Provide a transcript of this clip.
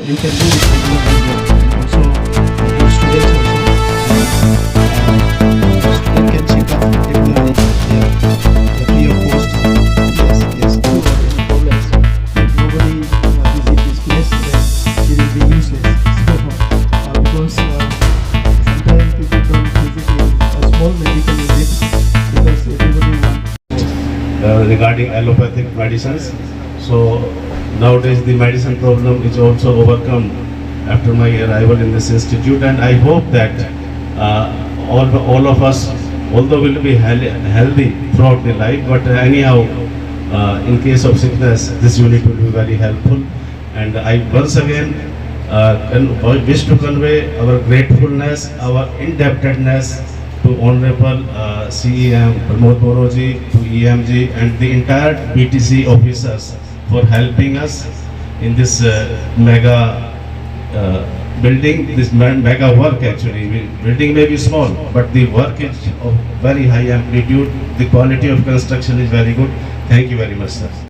You can do it with your and also your students also. Student can check up regularly their free of cost. Yes, yes. Do any problems. If nobody visit this place, then it will be useless. So because sometimes people don't visit a small medical unit because everybody wants. Regarding allopathic medicines. So nowadays the medicine problem is also overcome after my arrival in this institute, and I hope that all of us, although will be healthy throughout the life, but anyhow, in case of sickness, this unit will be very helpful. And I once again wish to convey our gratefulness, our indebtedness to Honorable CEM Pramod Moroji, to EMG and the entire BTC officers for helping us in this mega building, this mega work actually. Building may be small, but the work is of very high amplitude. The quality of construction is very good. Thank you very much, sir.